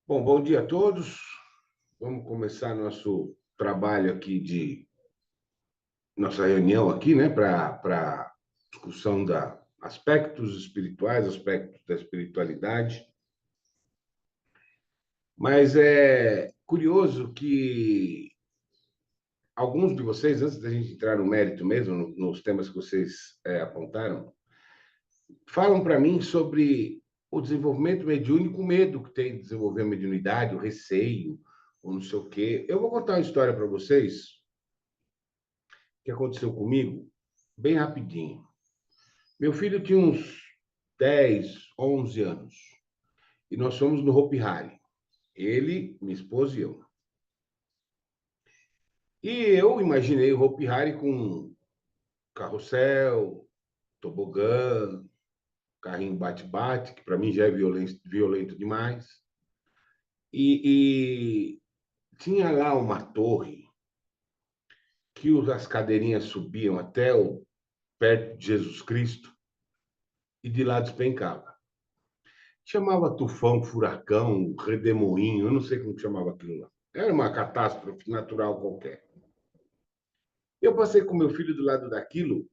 Bom dia a todos. Vamos começar nosso trabalho aqui nossa reunião aqui, né, para discussão da aspectos espirituais, aspectos da espiritualidade. Mas é curioso que alguns de vocês, antes da gente entrar no mérito mesmo, nos temas que vocês apontaram, falam para mim sobre o desenvolvimento mediúnico, o medo que tem de desenvolver a mediunidade, o receio, ou não sei o quê. Eu vou contar uma história para vocês que aconteceu comigo, bem rapidinho. Meu filho tinha uns 10, 11 anos. E nós fomos no Hopi Hari. Ele, minha esposa e eu. E eu imaginei o Hopi Hari com carrossel, tobogã, carrinho bate-bate, que para mim já é violento demais. E tinha lá uma torre que as cadeirinhas subiam até perto de Jesus Cristo e de lá despencava. Chamava tufão, furacão, redemoinho, eu não sei como chamava aquilo lá. Era uma catástrofe natural qualquer. Eu passei com meu filho do lado daquilo,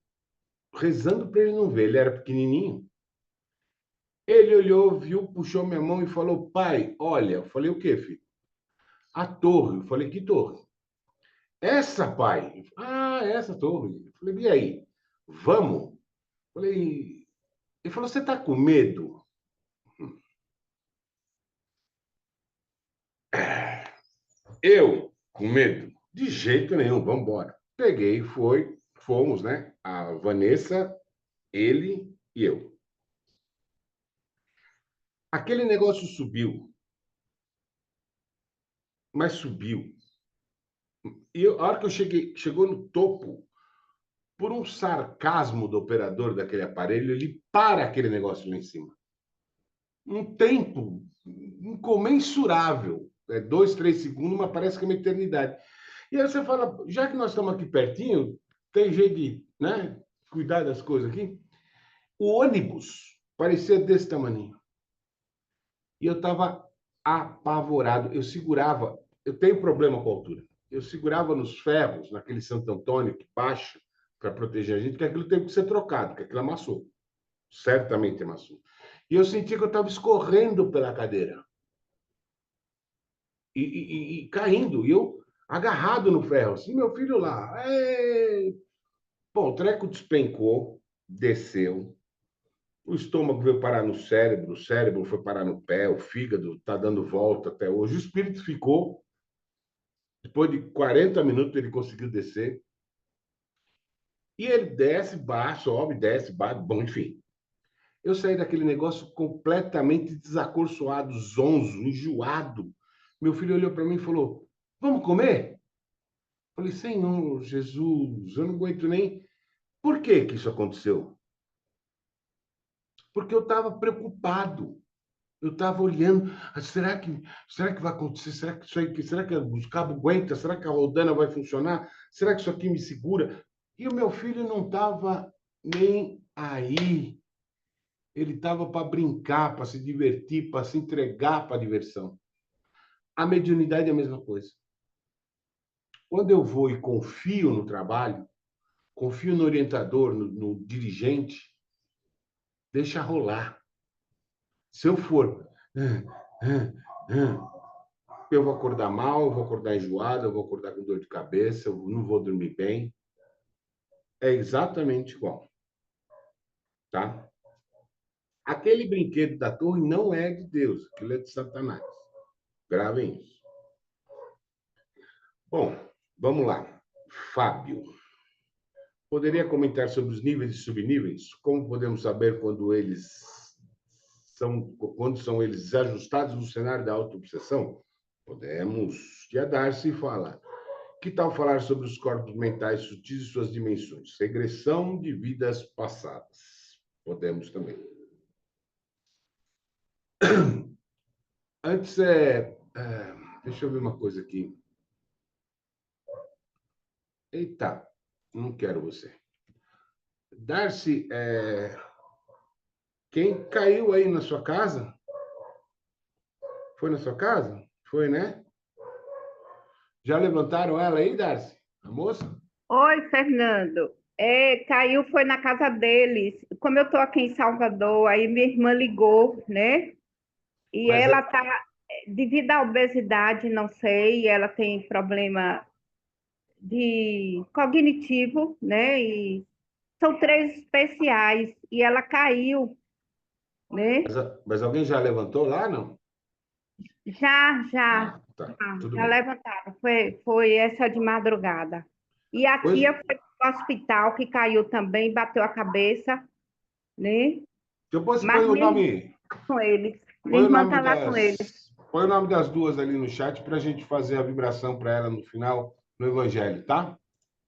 rezando para ele não ver. Ele era pequenininho. Ele olhou, viu, puxou minha mão e falou: pai, olha. Eu falei: o quê, filho? A torre. Eu falei: que torre? Essa, pai. Ah, essa torre. Eu falei: e aí? Vamos? Eu falei: ele falou: você está com medo? Eu, com medo? De jeito nenhum, vamos embora. Peguei, fomos, né? A Vanessa, ele e eu. Aquele negócio subiu, mas subiu. E a hora que chegou no topo, por um sarcasmo do operador daquele aparelho, ele para aquele negócio lá em cima. Um tempo incomensurável. 2, 3 segundos, mas parece que é uma eternidade. E aí você fala, já que nós estamos aqui pertinho, tem jeito de, né, cuidar das coisas aqui. O ônibus parecia desse tamanho. E eu estava apavorado. Eu segurava, eu tenho problema com a altura. Eu segurava nos ferros, naquele Santo Antônio que baixa para proteger a gente, que aquilo teve que ser trocado, que aquilo amassou. Certamente amassou. E eu sentia que eu estava escorrendo pela cadeira e caindo. E eu agarrado no ferro, assim, meu filho lá. Ei! Bom, o treco despencou, desceu. O estômago veio parar no cérebro, o cérebro foi parar no pé, o fígado está dando volta até hoje. O espírito ficou. Depois de 40 minutos, ele conseguiu descer. E ele desce, baixa, sobe, desce, baixa. Bom, enfim. Eu saí daquele negócio completamente desacorçoado, zonzo, enjoado. Meu filho olhou para mim e falou: vamos comer? Eu falei: Senhor Jesus, eu não aguento nem. Por que que isso aconteceu? Porque eu estava preocupado. Eu estava olhando, será que vai acontecer? Será que isso aí, será que os cabos aguentam? Será que a rodana vai funcionar? Será que isso aqui me segura? E o meu filho não estava nem aí. Ele estava para brincar, para se divertir, para se entregar para a diversão. A mediunidade é a mesma coisa. Quando eu vou e confio no trabalho, confio no orientador, no dirigente, deixa rolar. Se eu for eu vou acordar mal, eu vou acordar enjoado, eu vou acordar com dor de cabeça, eu não vou dormir bem. É exatamente igual, tá? Aquele brinquedo da torre não é de Deus, aquilo é de Satanás. Gravem isso. Bom, vamos lá. Fábio, poderia comentar sobre os níveis e subníveis? Como podemos saber quando são eles ajustados no cenário da autoobsessão? Podemos. E a Darcy fala: que tal falar sobre os corpos mentais sutis e suas dimensões? Regressão de vidas passadas. Podemos também. Antes, deixa eu ver uma coisa aqui. Eita, não quero você. Darcy, quem caiu aí na sua casa? Foi na sua casa? Foi, né? Já levantaram ela aí, Darcy? A moça? Oi, Fernando. Caiu, foi na casa deles. Como eu estou aqui em Salvador, aí minha irmã ligou, né? E Mas ela tá, devido à obesidade, não sei, ela tem problema de cognitivo, né? E são três especiais. E ela caiu, né? mas alguém já levantou lá, não? Já, já, Ah, tá. Tudo já bem. levantaram. Foi essa de madrugada. E a Pois, tia foi para o hospital, que caiu também, bateu a cabeça, né? depois Mas minha irmã tá com eles. Minha irmã tá lá com eles. põe o nome das duas ali no chat para a gente fazer a vibração para ela no final no Evangelho, tá?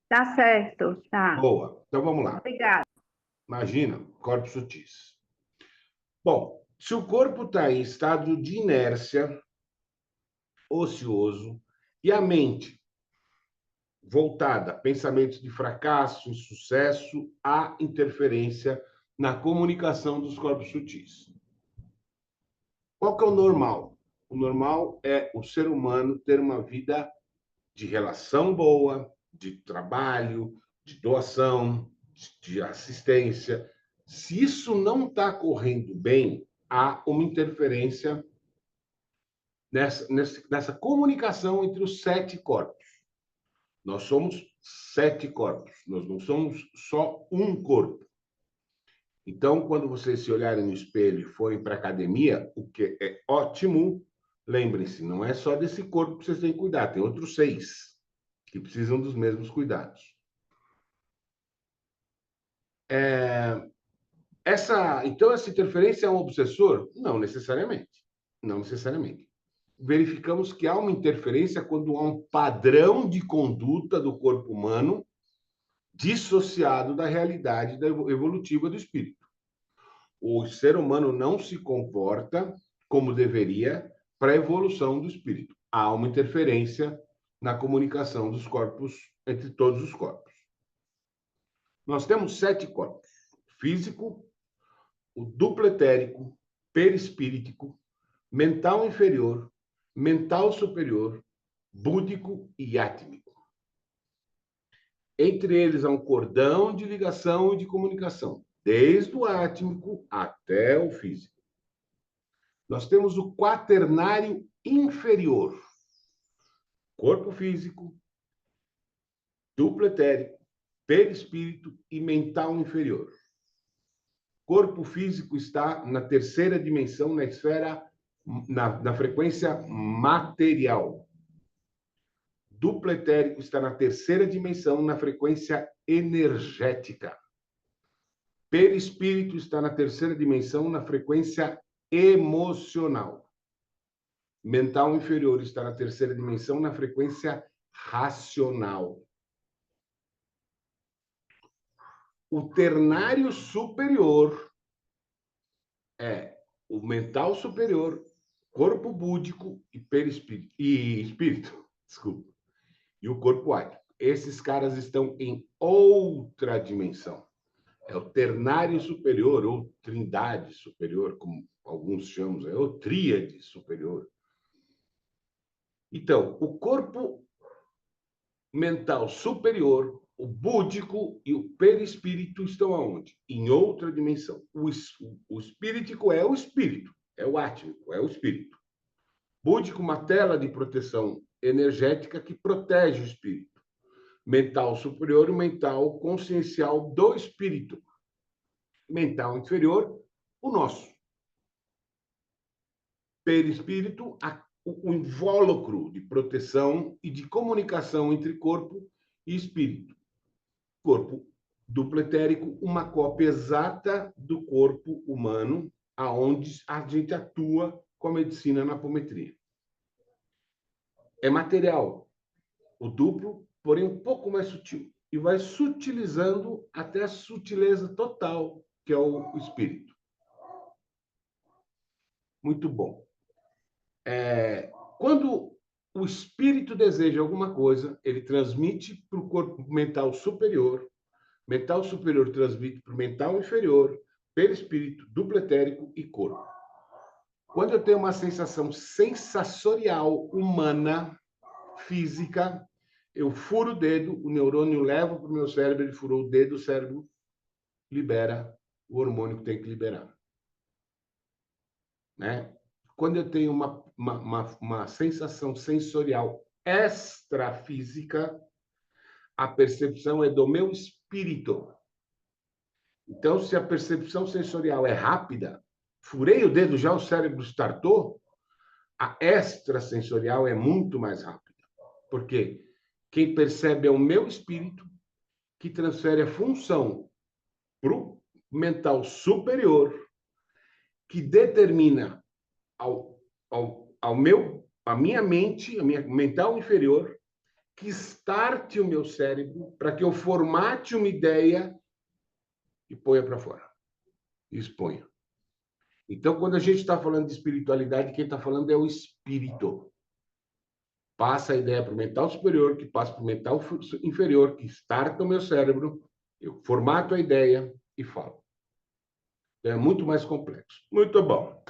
Tá certo, tá. Boa. Então vamos lá. Obrigada. Imagina, corpos sutis. Bom, se o corpo está em estado de inércia, ocioso, e a mente voltada a pensamentos de fracasso, insucesso, há interferência na comunicação dos corpos sutis. Qual que é o normal? O normal é o ser humano ter uma vida de relação boa, de trabalho, de doação, de assistência. Se isso não está correndo bem, há uma interferência nessa comunicação entre os 7 corpos. Nós somos 7 corpos, nós não somos só um corpo. Então, quando vocês se olharem no espelho e forem para a academia, o que é ótimo, lembrem-se, não é só desse corpo que vocês têm que cuidar, tem outros 6 que precisam dos mesmos cuidados. Então, essa interferência é um obsessor? Não necessariamente. Não necessariamente. Verificamos que há uma interferência quando há um padrão de conduta do corpo humano dissociado da realidade evolutiva do espírito. O ser humano não se comporta como deveria para a evolução do espírito. Há uma interferência na comunicação dos corpos, entre todos os corpos. Nós temos 7 corpos: físico, o duplo etérico, perispíritico, mental inferior, mental superior, búdico e átmico. Entre eles há um cordão de ligação e de comunicação, desde o átmico até o físico. Nós temos o quaternário inferior, corpo físico, duplo etérico, perispírito e mental inferior. Corpo físico está na terceira dimensão, na esfera, na frequência material. Duplo etérico está na terceira dimensão, na frequência energética. Perispírito está na terceira dimensão, na frequência emocional. Mental inferior está na terceira dimensão, na frequência racional. O ternário superior é o mental superior, corpo búdico e perispírito e espírito, desculpa. E o corpo átmico. Esses caras estão em outra dimensão. É o ternário superior, ou trindade superior, como alguns chamam, é o tríade superior. Então, o corpo mental superior, o búdico e o perispírito estão aonde? Em outra dimensão. O espíritico é o espírito, é o átmico, é o espírito. Búdico, uma tela de proteção energética que protege o espírito. Mental superior, o mental consciencial do espírito. Mental inferior, o nosso. Perispírito, o invólucro de proteção e de comunicação entre corpo e espírito. Corpo duplo etérico, uma cópia exata do corpo humano, aonde a gente atua com a medicina na apometria. É material, o duplo, porém um pouco mais sutil. E vai sutilizando até a sutileza total, que é o espírito. Muito bom. Quando o espírito deseja alguma coisa, ele transmite para o corpo mental superior transmite para o mental inferior, perispírito, duplo etérico e corpo. Quando eu tenho uma sensação sensorial humana, física, eu furo o dedo, o neurônio leva para o meu cérebro, ele furou o dedo, o cérebro libera o hormônio que tem que liberar. Né? Quando eu tenho uma sensação sensorial extrafísica, a percepção é do meu espírito. Então, se a percepção sensorial é rápida, furei o dedo, já o cérebro startou, a extrasensorial é muito mais rápida. Porque quem percebe é o meu espírito, que transfere a função para o mental superior, que determina a minha mente, a minha mental inferior, que starte o meu cérebro para que eu formate uma ideia e ponha para fora. Exponha. Então, quando a gente está falando de espiritualidade, quem está falando é o espírito. Passa a ideia para o mental superior, que passa para o mental inferior, que starta o meu cérebro, eu formato a ideia e falo. Então, é muito mais complexo. Muito bom.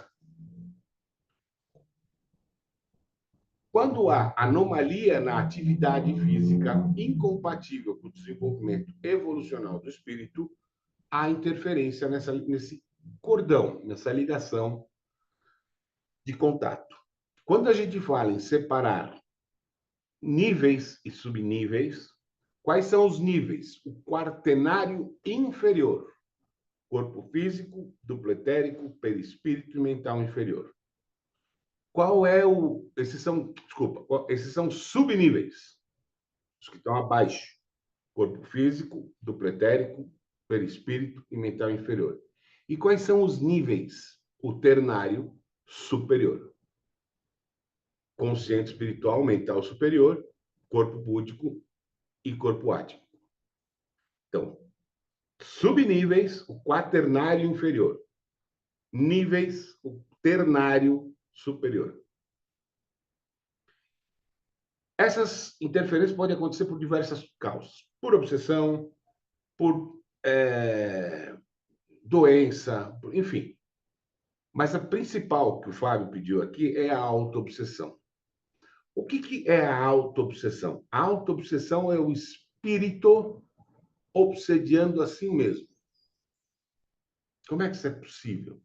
Quando há anomalia na atividade física incompatível com o desenvolvimento evolucional do espírito, há interferência nesse cordão, nessa ligação de contato. Quando a gente fala em separar níveis e subníveis, quais são os níveis? O quaternário inferior, corpo físico, duplo etérico, perispírito e mental inferior. Qual é o... Esses são subníveis, os que estão abaixo. Corpo físico, duplo etérico, perispírito e mental inferior. E quais são os níveis? O ternário superior. Consciente espiritual, mental superior, corpo búdico e corpo átmico. Então, subníveis, o quaternário inferior. Níveis, o ternário superior. Essas interferências podem acontecer por diversas causas. Por obsessão, por doença, enfim. Mas a principal que o Fábio pediu aqui é a autoobsessão. O que é a autoobsessão? A autoobsessão é o espírito obsediando a si mesmo. Como é que isso é possível?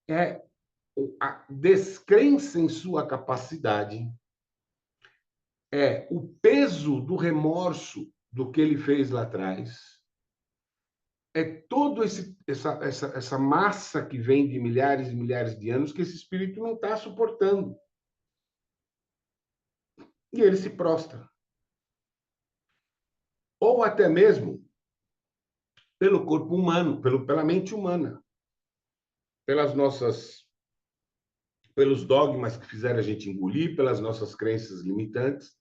É a descrença em sua capacidade, é o peso do remorso do que ele fez lá atrás, é toda essa massa que vem de milhares e milhares de anos que esse espírito não está suportando. E ele se prostra. Ou até mesmo pelo corpo humano, pela mente humana, pelos dogmas que fizeram a gente engolir, pelas nossas crenças limitantes.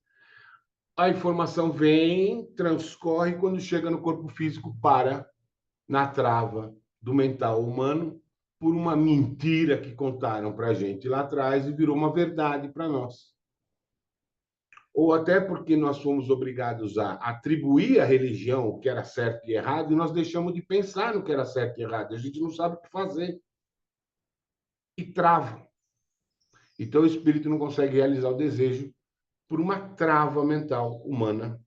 A informação vem, transcorre, quando chega no corpo físico, para na trava do mental humano por uma mentira que contaram para a gente lá atrás e virou uma verdade para nós. Ou até porque nós fomos obrigados a atribuir à religião o que era certo e errado, e nós deixamos de pensar no que era certo e errado. A gente não sabe o que fazer. E trava. Então, o espírito não consegue realizar o desejo por uma trava mental humana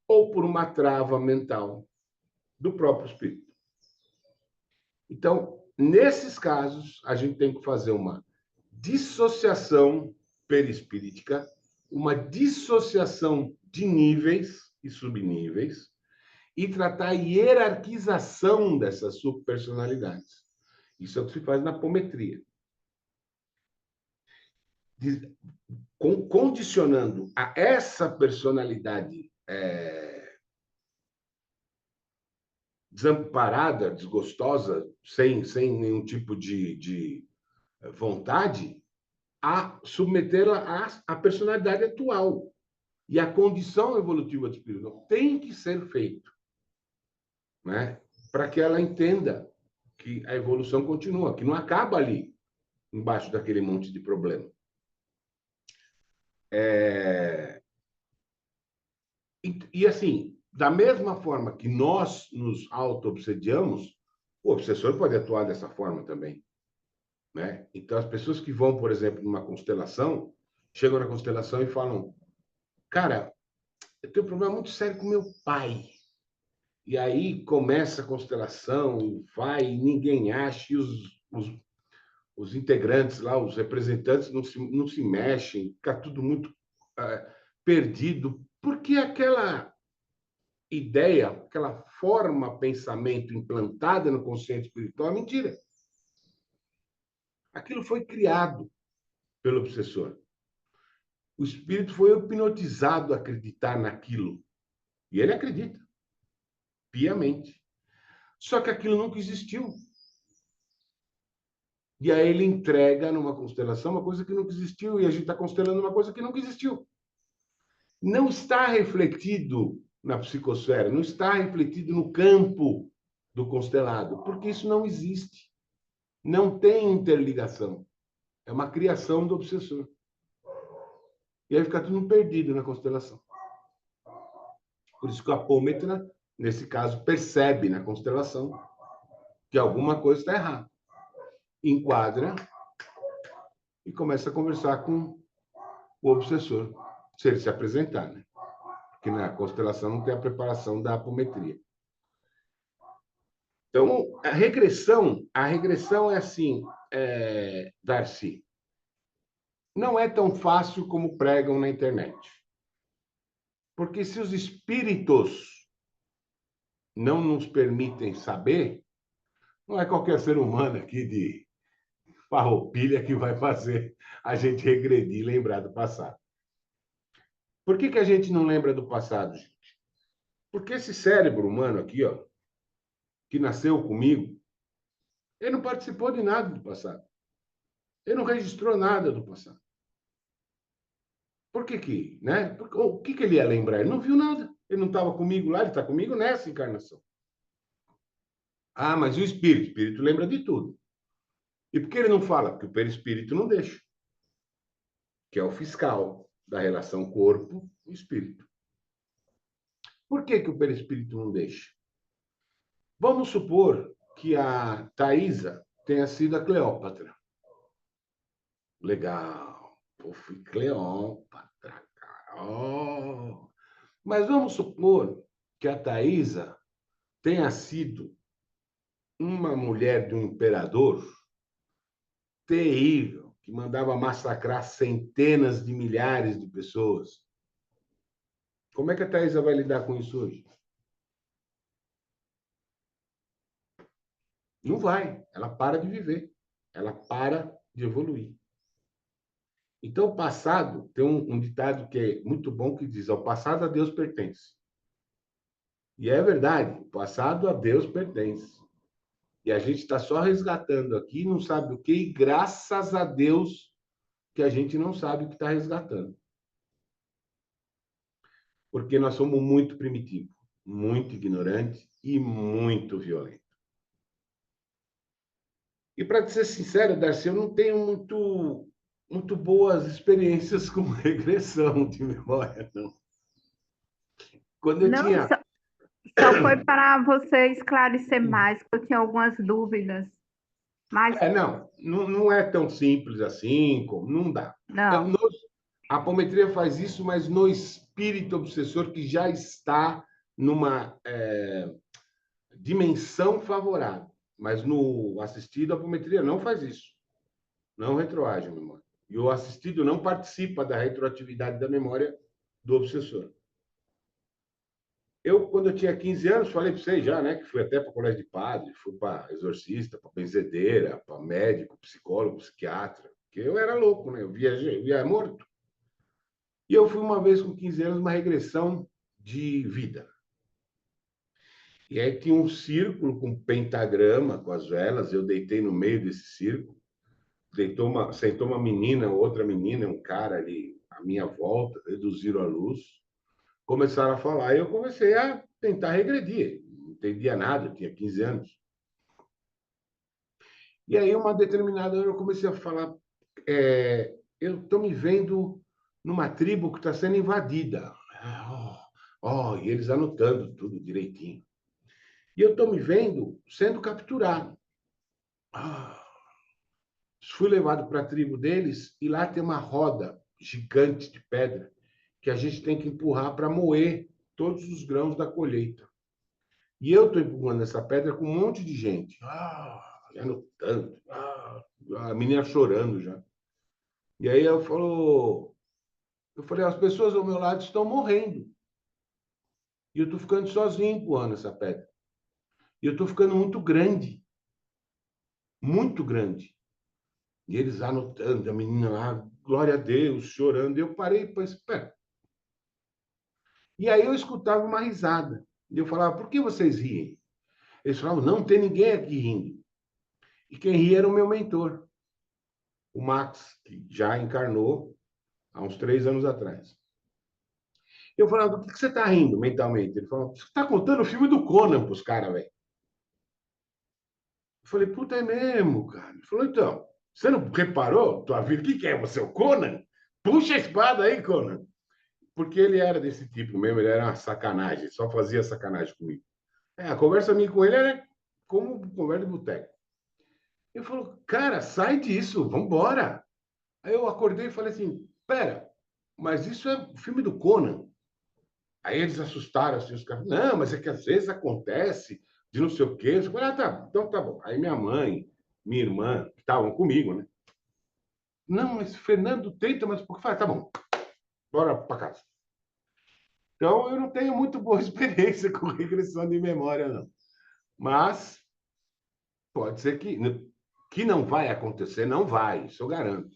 ou por uma trava mental do próprio espírito. Então, nesses casos, a gente tem que fazer uma dissociação perispirítica, uma dissociação de níveis e subníveis, e tratar a hierarquização dessas subpersonalidades. Isso é o que se faz na apometria. Condicionando a essa personalidade desamparada, desgostosa, sem nenhum tipo de vontade, a submetê-la à personalidade atual. E a condição evolutiva do espírito tem que ser feito, né? Para que ela entenda que a evolução continua, que não acaba ali, embaixo daquele monte de problema. E assim, da mesma forma que nós nos auto-obsediamos, o obsessor pode atuar dessa forma também. né? Então, as pessoas que vão, por exemplo, numa constelação, chegam na constelação e falam: cara, eu tenho um problema muito sério com meu pai. E aí começa a constelação, e vai, e ninguém acha, e os integrantes lá, os representantes, não se mexem, fica tudo muito perdido, porque aquela ideia, aquela forma pensamento implantada no consciente espiritual é mentira. Aquilo foi criado pelo obsessor. O espírito foi hipnotizado a acreditar naquilo. E ele acredita, piamente. Só que aquilo nunca existiu. E aí ele entrega numa constelação uma coisa que nunca existiu, e a gente está constelando uma coisa que nunca existiu. Não está refletido na psicosfera, não está refletido no campo do constelado, porque isso não existe. Não tem interligação. É uma criação do obsessor. E aí fica tudo perdido na constelação. Por isso que o apômetra, nesse caso, percebe na constelação que alguma coisa está errada. Enquadra e começa a conversar com o obsessor, se ele se apresentar, né? Porque na constelação não tem a preparação da apometria. Então, a regressão é assim, Darcy, não é tão fácil como pregam na internet. Porque se os espíritos não nos permitem saber, não é qualquer ser humano aqui de farroupilha que vai fazer a gente regredir e lembrar do passado. Por que a gente não lembra do passado, gente? Porque esse cérebro humano aqui, ó, que nasceu comigo, ele não participou de nada do passado. Ele não registrou nada do passado. Por que, né? O que ele ia lembrar? Ele não viu nada. Ele não estava comigo lá, ele está comigo nessa encarnação. Ah, mas e o espírito? O espírito lembra de tudo. E por que ele não fala? Porque o perispírito não deixa, que é o fiscal da relação corpo e espírito. Por que o perispírito não deixa? Vamos supor que a Thaisa tenha sido a Cleópatra. Legal. Pô, fui Cleópatra, cara. Oh. Mas vamos supor que a Thaisa tenha sido uma mulher de um imperador terrível, que mandava massacrar centenas de milhares de pessoas. Como é que a Thaisa vai lidar com isso hoje? Não vai. Ela para de viver. Ela para de evoluir. Então, o passado, tem um ditado que é muito bom que diz: ao passado a Deus pertence. E é verdade, o passado a Deus pertence. E a gente está só resgatando aqui, não sabe o que, e graças a Deus que a gente não sabe o que está resgatando. Porque nós somos muito primitivos, muito ignorantes e muito violentos. E para ser sincero, Darcy, eu não tenho muito boas experiências com regressão de memória, não. Quando eu Não, tinha. só foi para você esclarecer mais, que eu tinha algumas dúvidas. Mas Não é tão simples assim, como não dá. não, A apometria faz isso, mas no espírito obsessor que já está numa dimensão favorável. Mas no assistido, a apometria não faz isso. Não retroage a memória. E o assistido não participa da retroatividade da memória do obsessor. Quando eu tinha 15 anos, falei para vocês já, né, que fui até para o colégio de padre, fui para exorcista, para benzedeira, para médico, psicólogo, psiquiatra, porque eu era louco, né? Eu viajei, eu ia morto. E eu fui uma vez com 15 anos, uma regressão de vida. E aí tinha um círculo com pentagrama, com as velas, eu deitei no meio desse círculo, sentou uma menina, outra menina, um cara ali à minha volta, reduziram a luz, começaram a falar, e eu comecei a tentar regredir, não entendia nada, eu tinha 15 anos. E aí, uma determinada hora, eu comecei a falar, eu estou me vendo numa tribo que está sendo invadida. E eles anotando tudo direitinho. E eu estou me vendo sendo capturado. Fui levado para a tribo deles e lá tem uma roda gigante de pedra que a gente tem que empurrar para moer todos os grãos da colheita. E eu estou empurrando essa pedra com um monte de gente. Anotando. A menina chorando já. E aí eu falei, as pessoas ao meu lado estão morrendo. E eu estou ficando sozinho empurrando essa pedra. E eu estou ficando muito grande. Muito grande. E eles anotando, a menina lá, glória a Deus, chorando. E eu parei e pensei, espera. E aí eu escutava uma risada. E eu falava, por que vocês riem? Eles falavam, não tem ninguém aqui rindo. E quem ria era o meu mentor, o Max, que já encarnou há uns 3 anos atrás. Eu falava, do que você está rindo mentalmente? Ele falou, você está contando o filme do Conan para os caras, velho. Eu falei, puta, é mesmo, cara. Ele falou, então, você não reparou tua vida? O que é? Você é o Conan? Puxa a espada aí, Conan. Porque ele era desse tipo mesmo, ele era uma sacanagem, só fazia sacanagem comigo. A conversa minha com ele era como conversa de boteco. Ele falou, cara, sai disso, vambora. Aí eu acordei e falei assim, pera, mas isso é o filme do Conan. Aí eles assustaram, assim, os caras, não, mas é que às vezes acontece de não sei o quê. Eu falei, tá, então tá bom. Aí minha mãe, minha irmã, que estavam comigo, né? Não, mas Fernando tenta, mas por que fala? Tá bom, bora para casa. Então eu não tenho muito boa experiência com regressão de memória, não. Mas pode ser que não vai acontecer, não vai, isso eu garanto.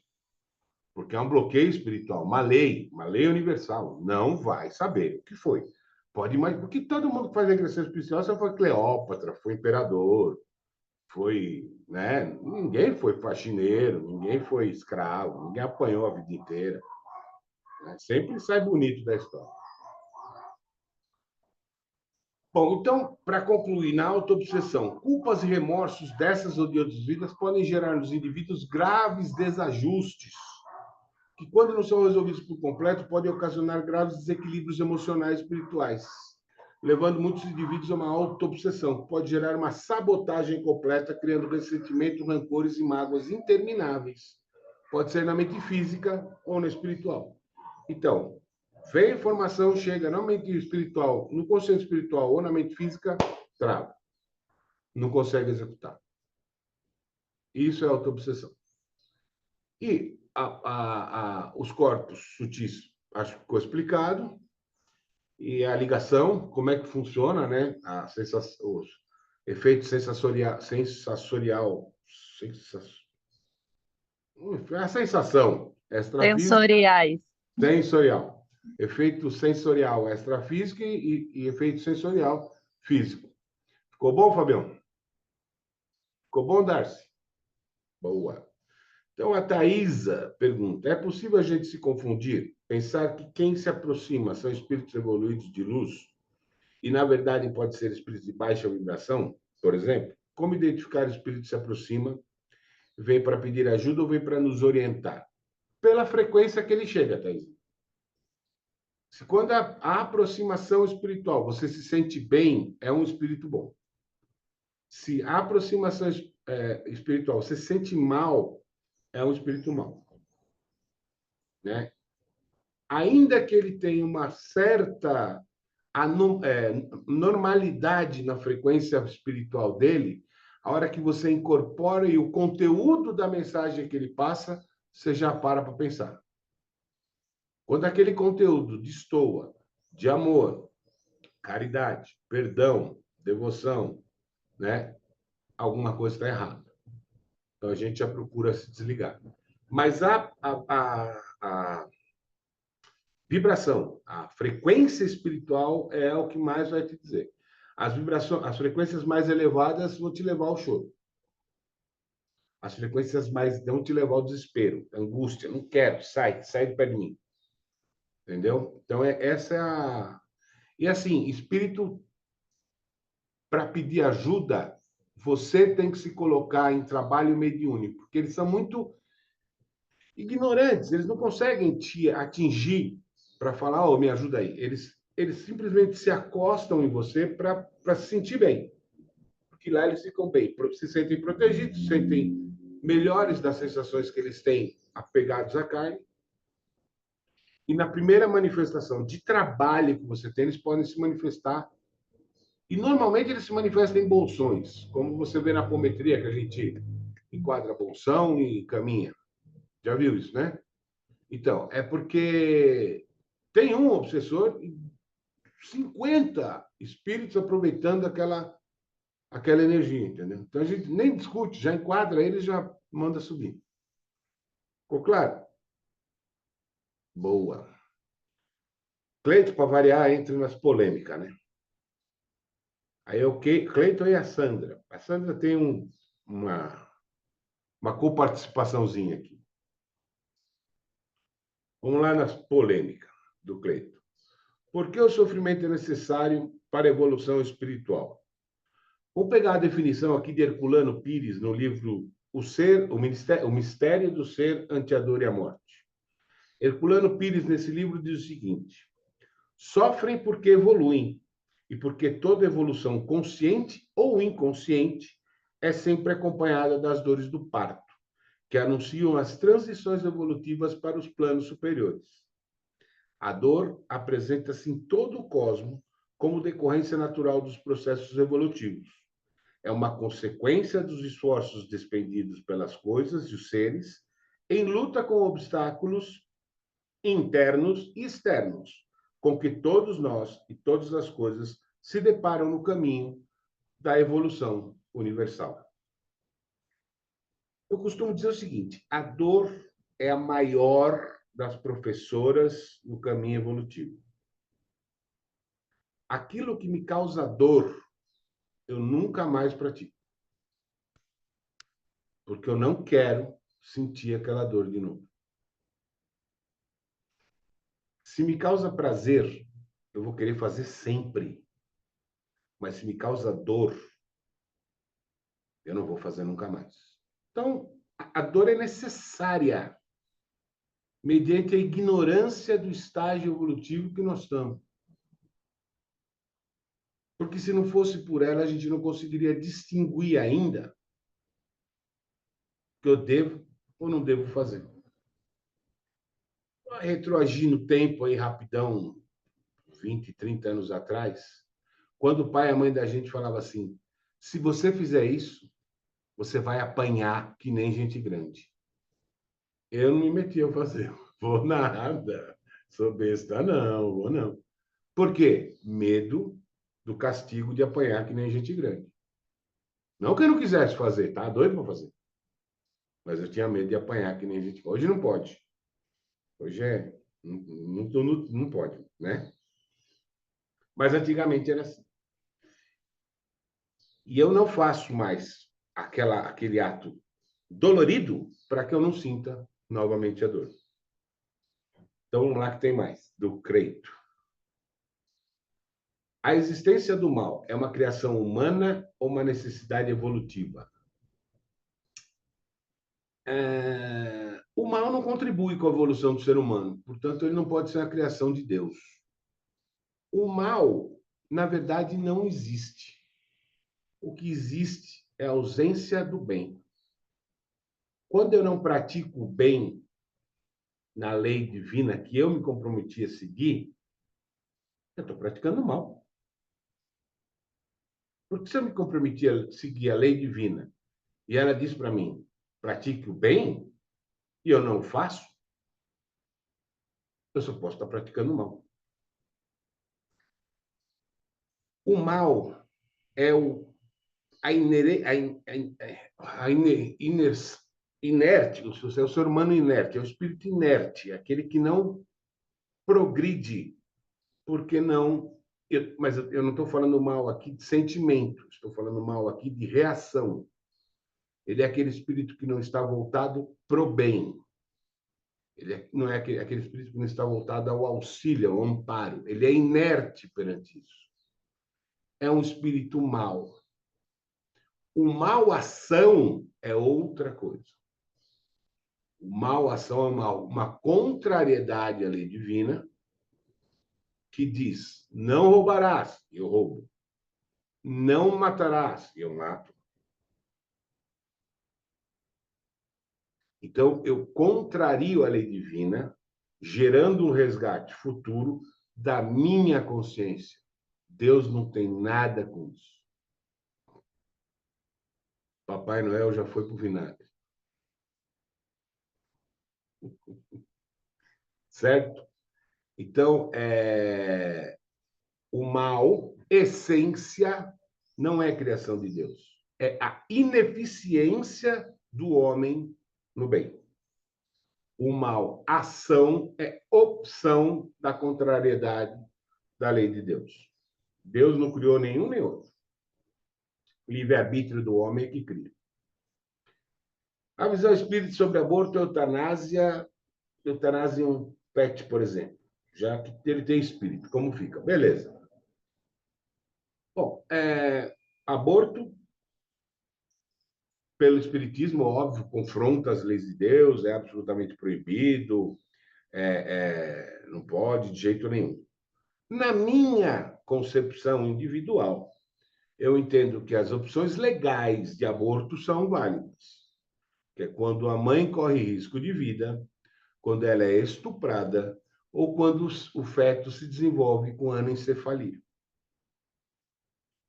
Porque é um bloqueio espiritual, uma lei universal. Não vai saber o que foi. Pode mais, porque todo mundo que faz regressão espiritual só foi Cleópatra, foi imperador, foi, né? Ninguém foi faxineiro, ninguém foi escravo, ninguém apanhou a vida inteira. Né? Sempre sai bonito da história. Bom, então, para concluir, na autoobsessão, culpas e remorsos dessas ou de outras vidas podem gerar nos indivíduos graves desajustes que, quando não são resolvidos por completo, podem ocasionar graves desequilíbrios emocionais e espirituais, levando muitos indivíduos a uma autoobsessão, que pode gerar uma sabotagem completa, criando ressentimento, rancores e mágoas intermináveis. Pode ser na mente física ou na espiritual. Então, vem a informação, chega na mente espiritual, no consciente espiritual ou na mente física, trava. Não consegue executar. Isso é autoobsessão. E os corpos sutis, acho que ficou explicado. E a ligação, como é que funciona, né? Os efeitos a sensação extrafísica, Sensoriais. sensorial. Efeito sensorial extrafísico e efeito sensorial físico. Ficou bom, Fabião? Ficou bom, Darcy? Boa. Então, a Thaisa pergunta: é possível a gente se confundir? Pensar que quem se aproxima são espíritos evoluídos de luz e, na verdade, pode ser espíritos de baixa vibração? Por exemplo, como identificar o espírito que se aproxima, vem para pedir ajuda ou vem para nos orientar? Pela frequência que ele chega, Thaisa. Se quando a aproximação espiritual você se sente bem, é um espírito bom. Se a aproximação espiritual você se sente mal, é um espírito mau. Né? Ainda que ele tenha uma certa normalidade na frequência espiritual dele, a hora que você incorpora e o conteúdo da mensagem que ele passa, você já para pensar. Quando aquele conteúdo destoa de amor, caridade, perdão, devoção, né? Alguma coisa está errada. Então a gente já procura se desligar. Mas a vibração, a frequência espiritual é o que mais vai te dizer. As frequências mais elevadas vão te levar ao choro. As frequências mais vão te levar ao desespero, angústia, não quero, sai de perto de mim. Entendeu? Então essa é a. E assim, espírito, para pedir ajuda, você tem que se colocar em trabalho mediúnico, porque eles são muito ignorantes, eles não conseguem te atingir para falar, oh, me ajuda aí. Eles simplesmente se acostam em você para se sentir bem. Porque lá eles ficam bem, se sentem protegidos, se sentem melhores das sensações que eles têm apegados à carne. E na primeira manifestação de trabalho que você tem, eles podem se manifestar. E normalmente eles se manifestam em bolsões, como você vê na apometria, que a gente enquadra bolsão e caminha. Já viu isso, né? Então, é porque tem um obsessor e 50 espíritos aproveitando aquela energia, entendeu? Então a gente nem discute, já enquadra ele e já manda subir. Ficou claro? Boa. Cleiton, para variar, entra nas polêmicas, né? Aí é o Cleiton e a Sandra. A Sandra tem uma coparticipaçãozinha aqui. Vamos lá nas polêmicas do Cleiton. Por que o sofrimento é necessário para a evolução espiritual? Vou pegar a definição aqui de Herculano Pires no livro o Mistério do Ser ante a Dor e a Morte. Herculano Pires, nesse livro, diz o seguinte: sofrem porque evoluem, e porque toda evolução consciente ou inconsciente é sempre acompanhada das dores do parto, que anunciam as transições evolutivas para os planos superiores. A dor apresenta-se em todo o cosmos como decorrência natural dos processos evolutivos. É uma consequência dos esforços despendidos pelas coisas e os seres em luta com obstáculos internos e externos, com que todos nós e todas as coisas se deparam no caminho da evolução universal. Eu costumo dizer o seguinte: a dor é a maior das professoras no caminho evolutivo. Aquilo que me causa dor, eu nunca mais pratico. Porque eu não quero sentir aquela dor de novo. Se me causa prazer, eu vou querer fazer sempre. Mas se me causa dor, eu não vou fazer nunca mais. Então, a dor é necessária, mediante a ignorância do estágio evolutivo que nós estamos. Porque se não fosse por ela, a gente não conseguiria distinguir ainda o que eu devo ou não devo fazer. Retroagir no tempo aí rapidão, 20, 30 anos atrás, quando o pai e a mãe da gente falavam assim: se você fizer isso, você vai apanhar que nem gente grande. Eu não me metia a fazer. Vou nada. Sou besta, não, vou não. Por quê? Medo do castigo de apanhar que nem gente grande. Não que eu não quisesse fazer, tá? Doido para fazer. Mas eu tinha medo de apanhar que nem gente. Hoje não pode. Hoje é. Não pode, né? Mas antigamente era assim. E eu não faço mais aquele ato dolorido para que eu não sinta novamente a dor. Então, vamos lá que tem mais, do Creito. A existência do mal é uma criação humana ou uma necessidade evolutiva? O mal não contribui com a evolução do ser humano, portanto, ele não pode ser a criação de Deus. O mal, na verdade, não existe. O que existe é a ausência do bem. Quando eu não pratico o bem na lei divina que eu me comprometi a seguir, eu estou praticando mal. Porque se eu me comprometi a seguir a lei divina e ela diz para mim, pratique o bem, e eu não faço, eu só posso estar praticando mal. O mal é inerte, é o ser humano inerte, é o espírito inerte, aquele que não progride, porque não. Mas eu não estou falando mal aqui de sentimento, estou falando mal aqui de reação. Ele é aquele espírito que não está voltado para o bem. Ele não é aquele espírito que não está voltado ao auxílio, ao amparo. Ele é inerte perante isso. É um espírito mau. O mal-ação é outra coisa. O mal-ação é uma contrariedade à lei divina que diz: não roubarás, eu roubo. Não matarás, eu mato. Então, eu contrario a lei divina, gerando um resgate futuro da minha consciência. Deus não tem nada com isso. Papai Noel já foi pro vinagre. Certo? Então, o mal, essência, não é criação de Deus. É a ineficiência do homem no bem. O mal, ação, é opção da contrariedade da lei de Deus. Deus não criou nenhum nem outro. Livre-arbítrio do homem é que cria. A visão espírita sobre aborto, eutanásia em um pet, por exemplo, já que ele tem espírito, como fica? Beleza. Bom, aborto, pelo espiritismo, óbvio, confronta as leis de Deus, é absolutamente proibido, não pode de jeito nenhum. Na minha concepção individual, eu entendo que as opções legais de aborto são válidas, que é quando a mãe corre risco de vida, quando ela é estuprada ou quando o feto se desenvolve com anencefalia.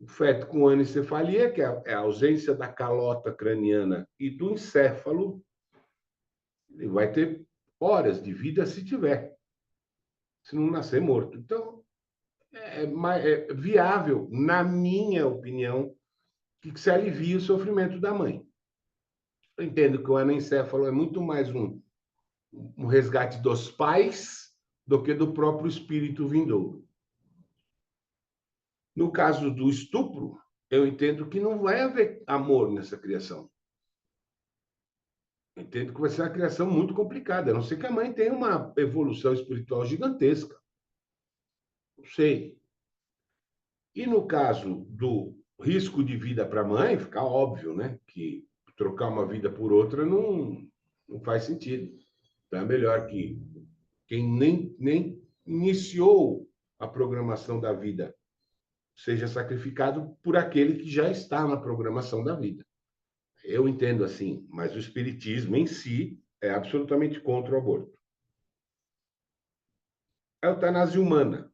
O feto com anencefalia, que é a ausência da calota craniana e do encéfalo, ele vai ter horas de vida se tiver, se não nascer morto. Então, é viável, na minha opinião, que se alivie o sofrimento da mãe. Eu entendo que o anencefalo é muito mais um resgate dos pais do que do próprio espírito vindouro. No caso do estupro, eu entendo que não vai haver amor nessa criação. Eu entendo que vai ser uma criação muito complicada, a não ser que a mãe tenha uma evolução espiritual gigantesca. Não sei. E no caso do risco de vida para a mãe, fica óbvio, né? Que trocar uma vida por outra não faz sentido. Então é melhor que quem nem iniciou a programação da vida seja sacrificado por aquele que já está na programação da vida. Eu entendo assim, mas o espiritismo em si é absolutamente contra o aborto. A eutanásia humana.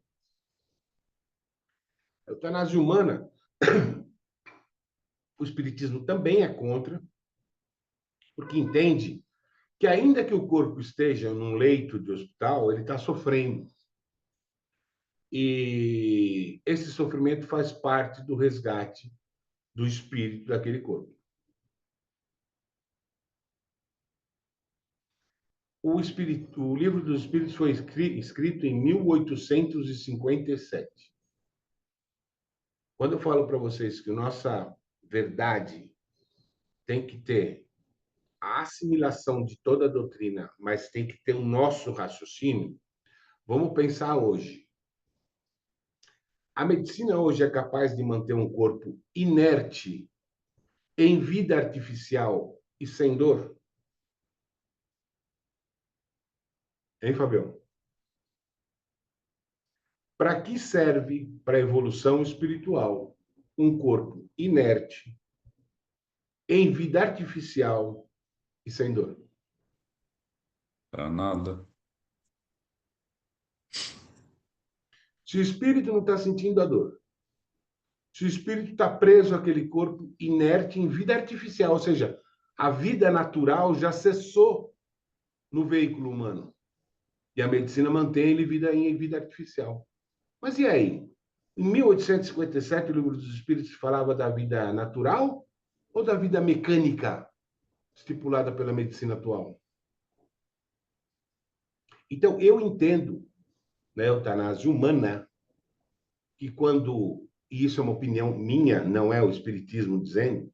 A eutanásia humana, o espiritismo também é contra, porque entende que ainda que o corpo esteja num leito de hospital, ele está sofrendo. E esse sofrimento faz parte do resgate do espírito daquele corpo. O Livro dos Espíritos foi escrito em 1857. Quando eu falo para vocês que nossa verdade tem que ter a assimilação de toda a doutrina, mas tem que ter o nosso raciocínio, vamos pensar hoje. A medicina hoje é capaz de manter um corpo inerte em vida artificial e sem dor? Hein, Fabião? Para que serve para a evolução espiritual um corpo inerte em vida artificial e sem dor? Para nada. Se o espírito não está sentindo a dor, se o espírito está preso àquele corpo inerte em vida artificial, ou seja, a vida natural já cessou no veículo humano. E a medicina mantém ele em vida artificial. Mas e aí? Em 1857, o Livro dos Espíritos falava da vida natural ou da vida mecânica estipulada pela medicina atual? Então, eu entendo na eutanásia humana que quando, e isso é uma opinião minha, não é o espiritismo dizendo,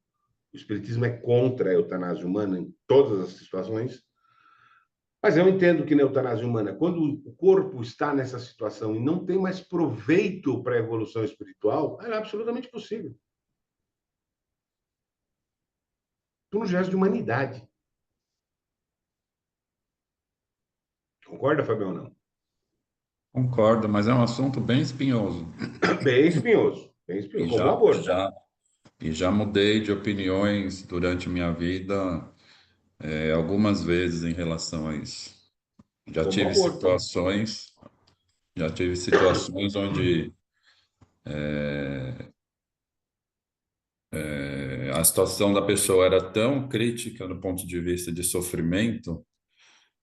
o espiritismo é contra a eutanásia humana em todas as situações, mas eu entendo que na eutanásia humana, quando o corpo está nessa situação e não tem mais proveito para a evolução espiritual, ela é absolutamente possível. Tudo no gesto de humanidade. Concorda, Fabião, não? Concordo, mas é um assunto bem espinhoso. Bem espinhoso. Bem espinhoso, E como o aborto. já mudei de opiniões durante minha vida algumas vezes em relação a isso. Já Como tive aborto, né? situações, já tive situações onde a situação da pessoa era tão crítica do ponto de vista de sofrimento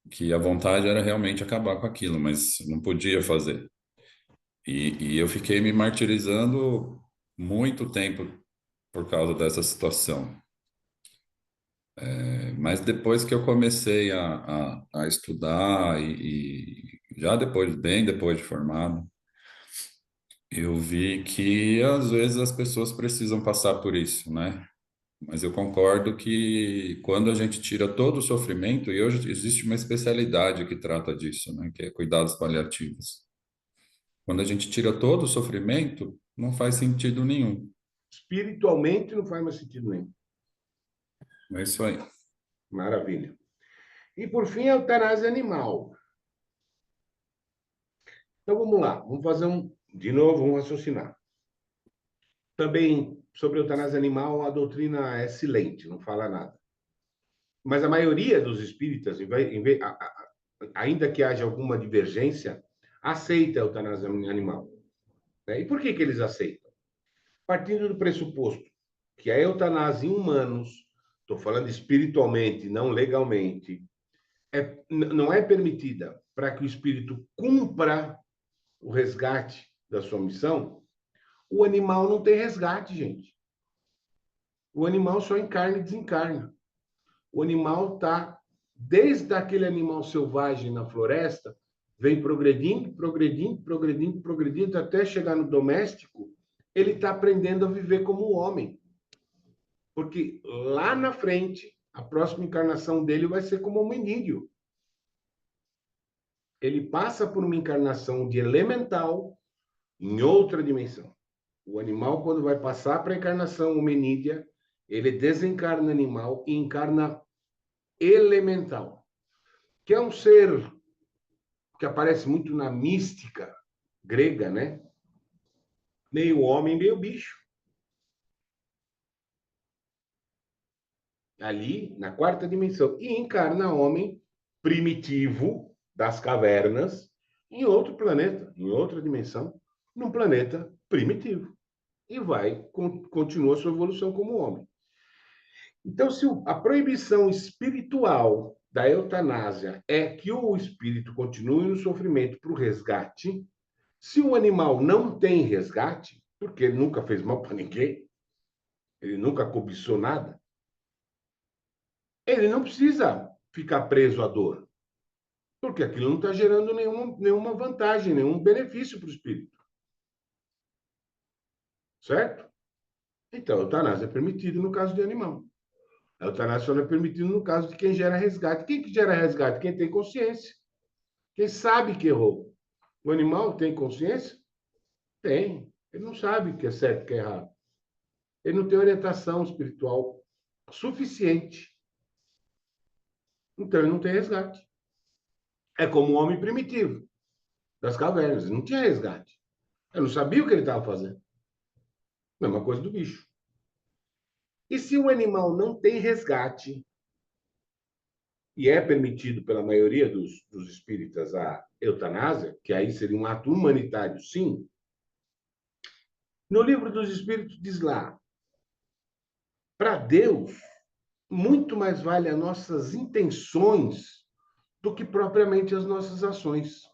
que a vontade era realmente acabar com aquilo, mas não podia fazer. E eu fiquei me martirizando muito tempo por causa dessa situação. Mas depois que eu comecei a estudar e já depois, bem depois de formado, eu vi que às vezes as pessoas precisam passar por isso, né? Mas eu concordo que quando a gente tira todo o sofrimento, e hoje existe uma especialidade que trata disso, né? Que é cuidados paliativos. Quando a gente tira todo o sofrimento, não faz sentido nenhum. Espiritualmente não faz mais sentido nenhum. É isso aí. Maravilha. E por fim, a eutanásia animal. Então vamos lá, vamos fazer de novo, vamos raciocinar. Também sobre a eutanásia animal, a doutrina é silente, não fala nada. Mas a maioria dos espíritas, ainda que haja alguma divergência, aceita a eutanásia animal. Né? E por que eles aceitam? Partindo do pressuposto que a eutanásia em humanos, estou falando espiritualmente, não legalmente, não é permitida para que o espírito cumpra o resgate da sua missão. O animal não tem resgate, gente. O animal só encarna e desencarna. O animal está, desde aquele animal selvagem na floresta, vem progredindo, progredindo, progredindo, progredindo, até chegar no doméstico, ele está aprendendo a viver como homem. Porque lá na frente, a próxima encarnação dele vai ser como hominídeo. Ele passa por uma encarnação de elemental em outra dimensão. O animal, quando vai passar para a encarnação hominídea, ele desencarna animal e encarna elemental, que é um ser que aparece muito na mística grega, né? Meio homem, meio bicho. Ali, na quarta dimensão. E encarna homem primitivo das cavernas em outro planeta, em outra dimensão, num planeta primitivo. E continua sua evolução como homem. Então, se a proibição espiritual da eutanásia é que o espírito continue no sofrimento para o resgate, se o animal não tem resgate, porque ele nunca fez mal para ninguém, ele nunca cobiçou nada, ele não precisa ficar preso à dor, porque aquilo não está gerando nenhuma vantagem, nenhum benefício para o espírito. Certo? Então, a eutanásia é permitida no caso de animal. A eutanásia só não é permitida no caso de quem gera resgate. Quem que gera resgate? Quem tem consciência. Quem sabe que errou. O animal tem consciência? Tem. Ele não sabe o que é certo e o que é errado. Ele não tem orientação espiritual suficiente. Então, ele não tem resgate. É como o homem primitivo das cavernas. Ele não tinha resgate. Ele não sabia o que ele estava fazendo. Mesma coisa do bicho. E se o animal não tem resgate, e é permitido pela maioria dos espíritas a eutanásia, que aí seria um ato humanitário, sim, no livro dos Espíritos diz lá, para Deus, muito mais vale as nossas intenções do que propriamente as nossas ações.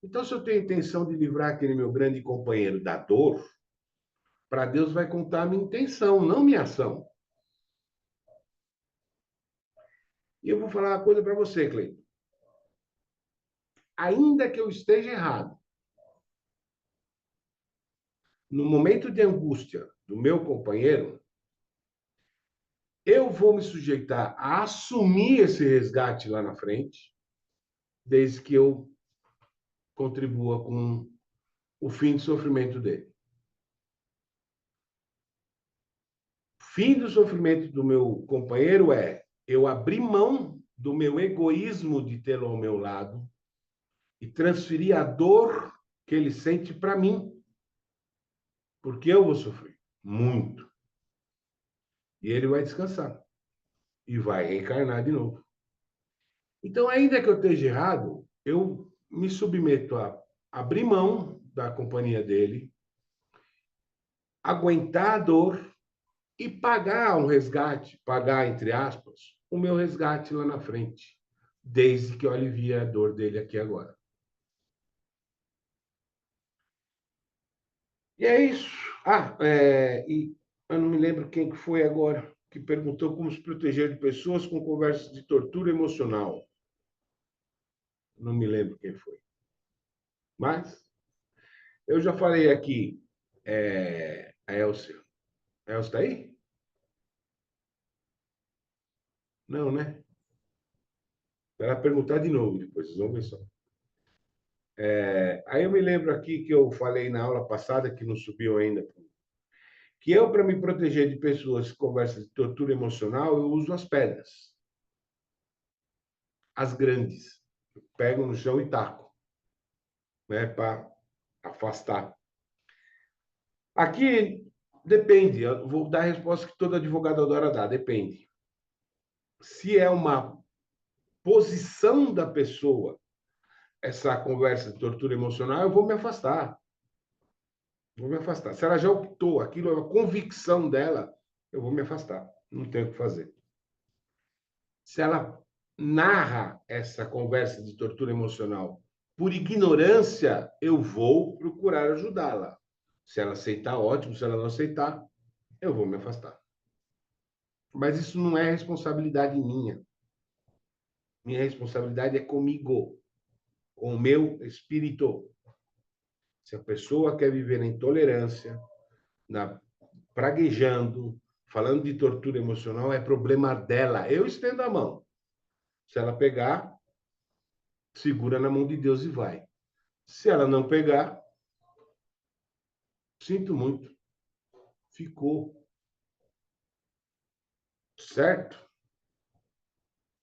Então, se eu tenho a intenção de livrar aquele meu grande companheiro da dor, para Deus vai contar a minha intenção, não minha ação. E eu vou falar uma coisa para você, Cleiton. Ainda que eu esteja errado, no momento de angústia do meu companheiro, eu vou me sujeitar a assumir esse resgate lá na frente, desde que eu contribua com o fim do sofrimento dele. O fim do sofrimento do meu companheiro é eu abrir mão do meu egoísmo de tê-lo ao meu lado e transferir a dor que ele sente para mim, porque eu vou sofrer muito. E ele vai descansar. E vai reencarnar de novo. Então, ainda que eu esteja errado, eu me submeto a abrir mão da companhia dele, aguentar a dor e pagar um resgate, pagar, entre aspas, o meu resgate lá na frente, desde que eu alivie a dor dele aqui agora. E é isso. E eu não me lembro quem que foi agora que perguntou como se proteger de pessoas com conversas de tortura emocional. Não me lembro quem foi. Mas eu já falei aqui, a Elcia. A Elcia está aí? Não, né? Ela perguntar de novo depois, vocês vão ver só. Aí eu me lembro aqui que eu falei na aula passada, que não subiu ainda, que eu, para me proteger de pessoas que conversam de tortura emocional, eu uso as pedras. As grandes. Eu pego no chão e taco, né, para afastar. Aqui depende, eu vou dar a resposta que todo advogado adora dar, depende. Se é uma posição da pessoa essa conversa de tortura emocional, eu vou me afastar. Vou me afastar. Se ela já optou, aquilo é uma convicção dela, eu vou me afastar. Não tenho o que fazer. Se ela narra essa conversa de tortura emocional por ignorância, eu vou procurar ajudá-la. Se ela aceitar, ótimo. Se ela não aceitar, eu vou me afastar. Mas isso não é responsabilidade minha. Minha responsabilidade é comigo, com o meu espírito. Se a pessoa quer viver na intolerância, praguejando, falando de tortura emocional, é problema dela. Eu estendo a mão. Se ela pegar, segura na mão de Deus e vai. Se ela não pegar, sinto muito. Ficou. Certo?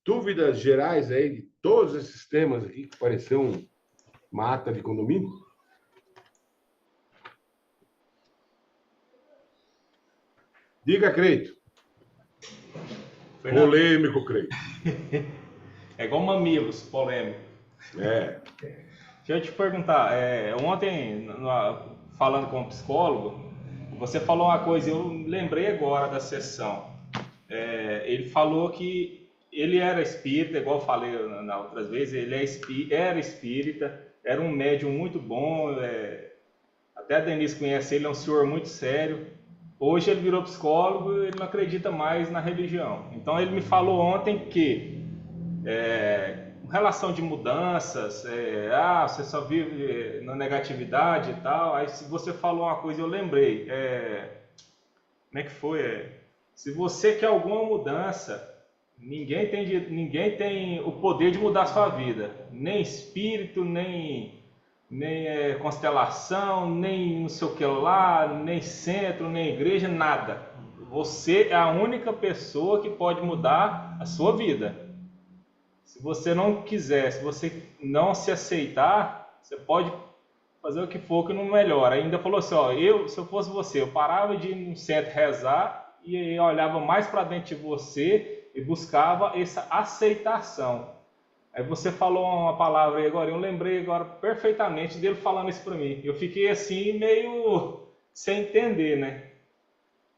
Dúvidas gerais aí de todos esses temas aqui que pareceu uma ata de condomínio? Diga, Creito. Fernando, Polêmico, Creito. é igual mamilos, polêmico. É. Deixa eu te perguntar, ontem, falando com um psicólogo, você falou uma coisa, eu lembrei agora da sessão. Ele falou que ele era espírita, igual eu falei na outras vezes, era espírita, era um médium muito bom, até a Denise conhece ele, é um senhor muito sério. Hoje ele virou psicólogo e ele não acredita mais na religião. Então ele me falou ontem que com relação de mudanças, você só vive na negatividade e tal. Aí se você falou uma coisa, eu lembrei. Como é que foi? Se você quer alguma mudança, ninguém tem o poder de mudar a sua vida. Nem espírito, nem constelação, nem não sei o que lá, nem centro, nem igreja, nada. Você é a única pessoa que pode mudar a sua vida. Se você não quiser, se você não se aceitar, você pode fazer o que for que não melhora. Ainda falou assim, se eu fosse você, eu parava de ir no centro rezar e olhava mais para dentro de você e buscava essa aceitação. Aí você falou uma palavra aí agora, eu lembrei agora perfeitamente dele falando isso para mim. Eu fiquei assim meio sem entender, né?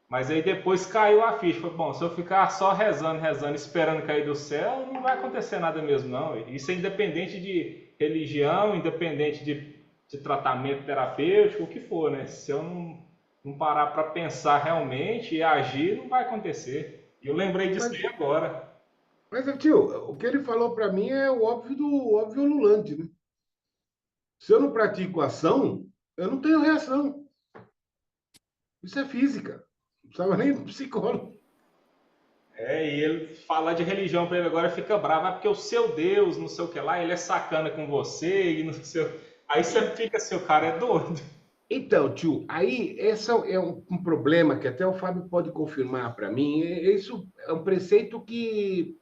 Mas aí depois caiu a ficha. Falei, bom, se eu ficar só rezando, esperando cair do céu, não vai acontecer nada mesmo, não. Isso é independente de religião, independente de tratamento terapêutico, o que for, né? Se eu não parar para pensar realmente e agir, não vai acontecer. E eu lembrei disso aí agora. Mas, tio, o que ele falou para mim é o óbvio ululante, né? Se eu não pratico ação, eu não tenho reação. Isso é física. Não precisava nem do psicólogo. E ele falar de religião para ele agora fica bravo, porque o seu Deus, não sei o que lá, ele é sacana com você, e não sei. Aí você fica assim, o cara é doido. Então, tio, aí esse é um problema que até o Fábio pode confirmar para mim. Isso é um preceito que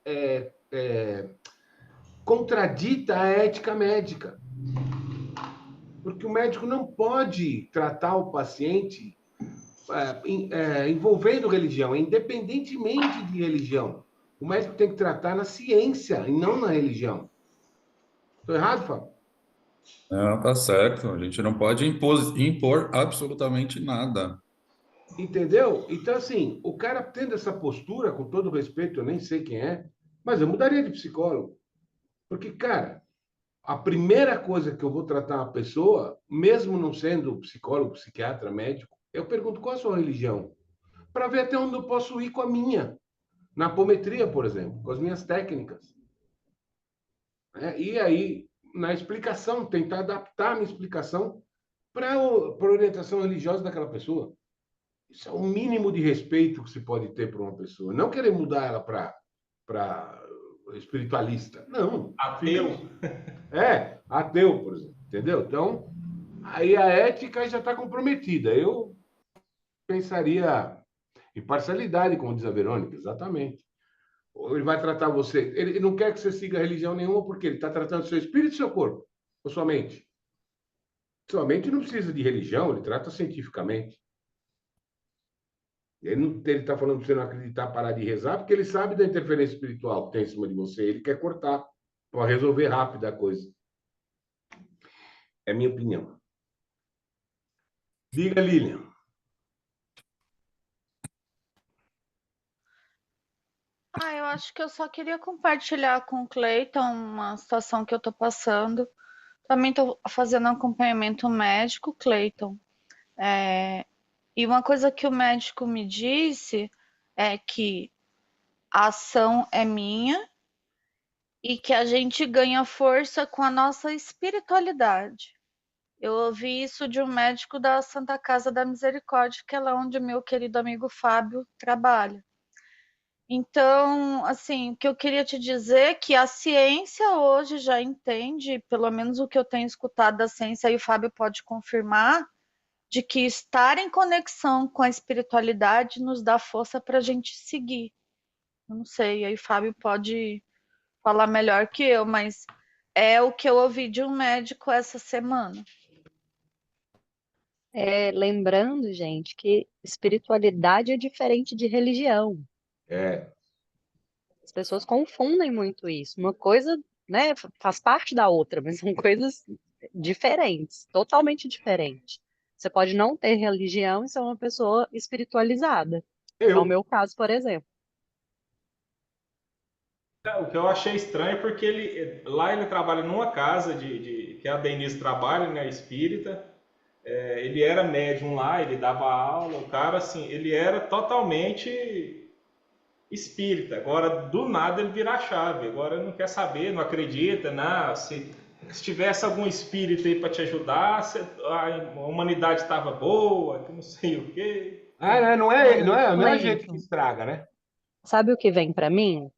contradita a ética médica. Porque o médico não pode tratar o paciente envolvendo religião, independentemente de religião. O médico tem que tratar na ciência e não na religião. Estou errado, Fábio? Não, tá certo. A gente não pode impor absolutamente nada. Entendeu? Então, assim, o cara tendo essa postura, com todo respeito, eu nem sei quem é, mas eu mudaria de psicólogo. Porque, cara, a primeira coisa que eu vou tratar uma pessoa, mesmo não sendo psicólogo, psiquiatra, médico, eu pergunto qual a sua religião, para ver até onde eu posso ir com a minha. Na apometria, por exemplo, com as minhas técnicas. Né? E aí, na explicação, tentar adaptar a minha explicação para a orientação religiosa daquela pessoa. Isso é o mínimo de respeito que se pode ter para uma pessoa. Não querer mudar ela para espiritualista. Não. Ateu. Ateu, por exemplo. Entendeu? Então, aí a ética já está comprometida. Eu pensaria em parcialidade, como diz a Verônica, exatamente. Ele vai tratar você. Ele não quer que você siga religião nenhuma, porque ele está tratando seu espírito e seu corpo, ou sua mente. Sua mente não precisa de religião, ele trata cientificamente. Ele está falando para você não acreditar, parar de rezar, porque ele sabe da interferência espiritual que tem em cima de você. Ele quer cortar para resolver rápido a coisa. É minha opinião. Diga, Lilian. Eu acho que eu só queria compartilhar com o Cleiton uma situação que eu tô passando. Também tô fazendo acompanhamento médico, Cleiton. E uma coisa que o médico me disse é que a ação é minha e que a gente ganha força com a nossa espiritualidade. Eu ouvi isso de um médico da Santa Casa da Misericórdia, que é lá onde meu querido amigo Fábio trabalha. Então, assim, o que eu queria te dizer é que a ciência hoje já entende, pelo menos o que eu tenho escutado da ciência, e o Fábio pode confirmar, de que estar em conexão com a espiritualidade nos dá força para a gente seguir. Eu não sei, aí o Fábio pode falar melhor que eu, mas é o que eu ouvi de um médico essa semana. Lembrando, gente, que espiritualidade é diferente de religião. É. As pessoas confundem muito isso. Uma coisa, né, faz parte da outra, mas são coisas diferentes, totalmente diferentes. Você pode não ter religião e ser uma pessoa espiritualizada. É o Eu. meu caso, por exemplo. O que eu achei estranho é porque lá ele trabalha numa casa que a Denise trabalha, né, espírita. Ele era médium lá, ele dava aula, o cara, assim, ele era totalmente espírita. Agora, do nada, ele vira a chave. Agora, ele não quer saber, não acredita, não. Se tivesse algum espírito aí para te ajudar, a humanidade estava boa, que não sei o quê. Não é a gente que Cleiton, estraga, né? sabe o que vem para mim?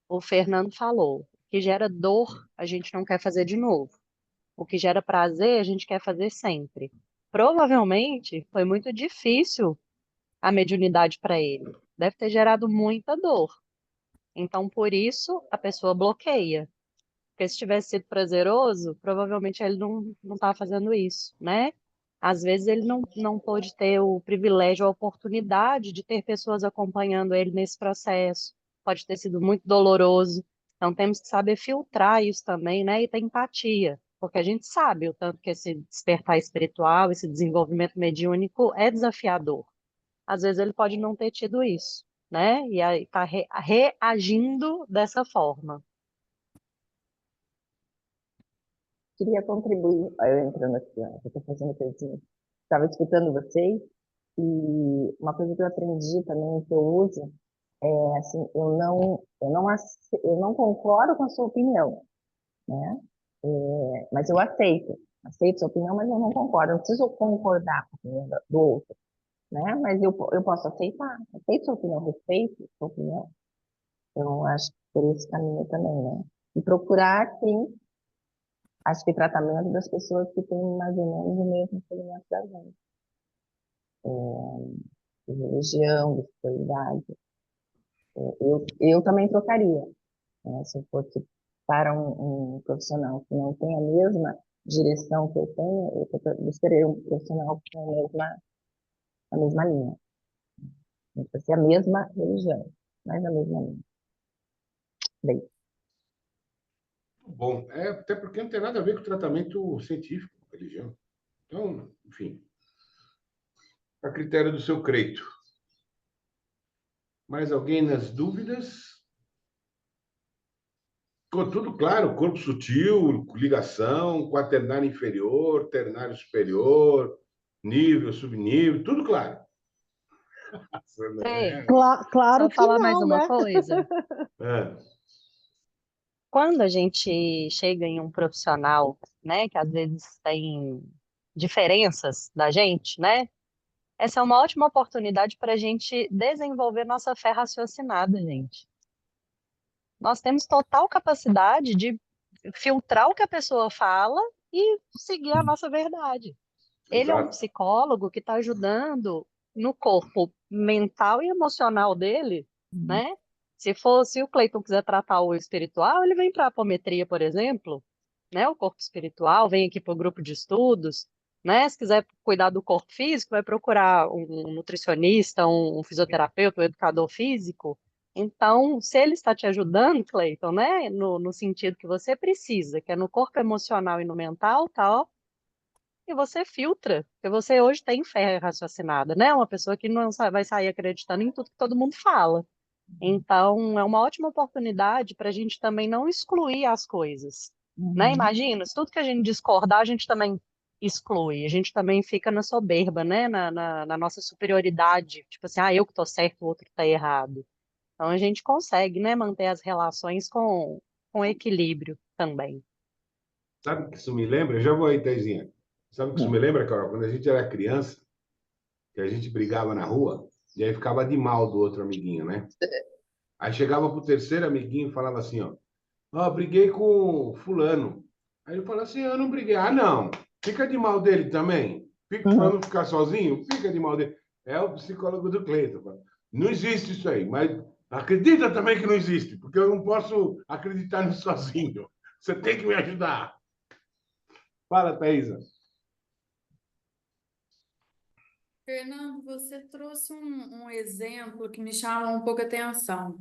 O Fernando falou, o que gera dor, a gente não quer fazer de novo. O que gera prazer, a gente quer fazer sempre. Provavelmente foi muito difícil a mediunidade para ele. Deve ter gerado muita dor. Então, por isso, a pessoa bloqueia. Porque se tivesse sido prazeroso, provavelmente ele não estava fazendo isso, né? Às vezes ele não pôde ter o privilégio, a oportunidade de ter pessoas acompanhando ele nesse processo. Pode ter sido muito doloroso. Então temos que saber filtrar isso também, né? E ter empatia. Porque a gente sabe o tanto que esse despertar espiritual, esse desenvolvimento mediúnico é desafiador. Às vezes ele pode não ter tido isso, né? E aí está reagindo dessa forma. Queria contribuir, eu entrando aqui, ó, eu estou fazendo coisinha. Estava escutando vocês e uma coisa que eu aprendi também, que eu uso, é assim, eu não concordo com a sua opinião, né? Mas eu aceito sua opinião, mas eu não concordo, eu não preciso concordar com a opinião do outro, né? Mas eu posso aceitar, aceito sua opinião, respeito sua opinião. Eu acho que por esse caminho também, né? E procurar, sim, acho que tratamento das pessoas que têm mais ou menos o mesmo segmento da gente. De religião, de espiritualidade. Eu também trocaria, né? Se eu fosse para um profissional que não tem a mesma direção que eu tenho, eu buscaria um profissional com a mesma na mesma linha. Não precisa ser a mesma religião, mas na mesma linha. Bem, Bom, até porque não tem nada a ver com o tratamento científico, religião. Então, enfim, a critério do seu creito. Mais alguém nas dúvidas? Ficou tudo claro, corpo sutil, ligação, quaternário inferior, ternário superior, nível, subnível, tudo claro. Fê, Claro só que falar mais não, uma né? coisa. É, Quando a gente chega em um profissional, né, que às vezes tem diferenças da gente, né? Essa é uma ótima oportunidade para a gente desenvolver nossa fé raciocinada, gente. Nós temos total capacidade de filtrar o que a pessoa fala e seguir a nossa verdade. Ele é um exato. psicólogo que está ajudando no corpo mental e emocional dele, né? Se o Cleiton quiser tratar o espiritual, ele vem para a apometria, por exemplo, né? O corpo espiritual, vem aqui para o grupo de estudos, né? Se quiser cuidar do corpo físico, vai procurar um nutricionista, um fisioterapeuta, um educador físico. Então, se ele está te ajudando, Cleiton, né? No sentido que você precisa, que é no corpo emocional e no mental, tá? E você filtra, porque você hoje tem fé raciocinada, né? Uma pessoa que não vai sair acreditando em tudo que todo mundo fala. Então, é uma ótima oportunidade para a gente também não excluir as coisas, né? Imagina, se tudo que a gente discordar, a gente também exclui, a gente também fica na soberba, né? Na nossa superioridade, tipo assim, eu que tô certo, o outro que tá errado. Então, a gente consegue, né, manter as relações com equilíbrio também. Sabe o que isso me lembra? Eu já vou aí, Tezinha. Sabe o que isso me lembra, Carol? Quando a gente era criança, que a gente brigava na rua, e aí ficava de mal do outro amiguinho, né? Aí chegava pro terceiro amiguinho e falava assim, ó, briguei com fulano. Aí ele falou assim, eu não briguei. Ah, não. Fica de mal dele também. Fica para não ficar sozinho, fica de mal dele. É o psicólogo do Cleiton. Não existe isso aí, mas acredita também que não existe, porque eu não posso acreditar nisso sozinho. Você tem que me ajudar. Fala, Thaisa. Fernando, você trouxe um exemplo que me chama um pouco a atenção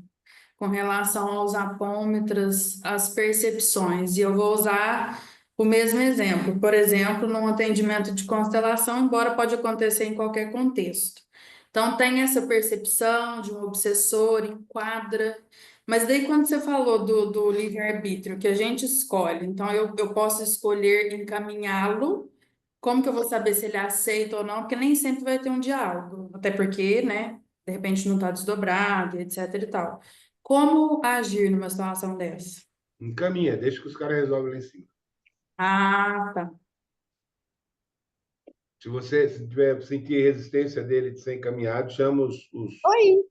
com relação aos apômetros, as percepções, e eu vou usar o mesmo exemplo. Por exemplo, num atendimento de constelação, embora pode acontecer em qualquer contexto. Então, tem essa percepção de um obsessor, enquadra, mas daí quando você falou do livre-arbítrio, que a gente escolhe, então eu posso escolher encaminhá-lo. Como que eu vou saber se ele aceita ou não? Porque nem sempre vai ter um diálogo, até porque, né, de repente não está desdobrado, etc e tal. Como agir numa situação dessa? Encaminha, deixa que os caras resolvem lá em cima. Ah, tá. Se você tiver sentir resistência dele de ser encaminhado, chama os... Oi!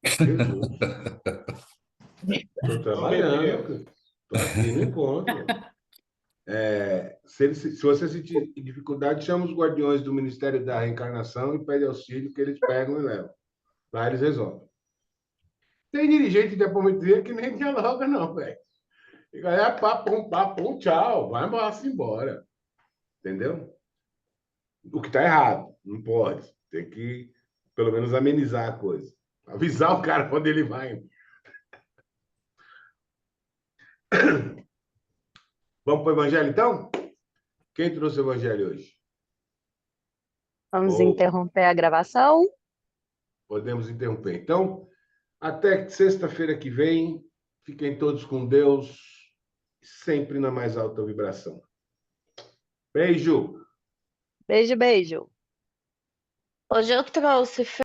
Jesus. Estou trabalhando, estou aqui no encontro. Se você sentir dificuldade, chama os guardiões do Ministério da Reencarnação e pede auxílio que eles pegam e levam. Lá eles resolvem. Tem dirigente de apometria que nem dialoga, não, velho. É papum, tchau, vai embora. Entendeu? O que está errado, não pode. Tem que, pelo menos, amenizar a coisa. Avisar o cara quando ele vai. Vamos para o evangelho, então? Quem trouxe o evangelho hoje? Vamos Ou interromper a gravação. podemos interromper. Então, até sexta-feira que vem. Fiquem todos com Deus, sempre na mais alta vibração. Beijo! Beijo, beijo. Hoje eu trouxe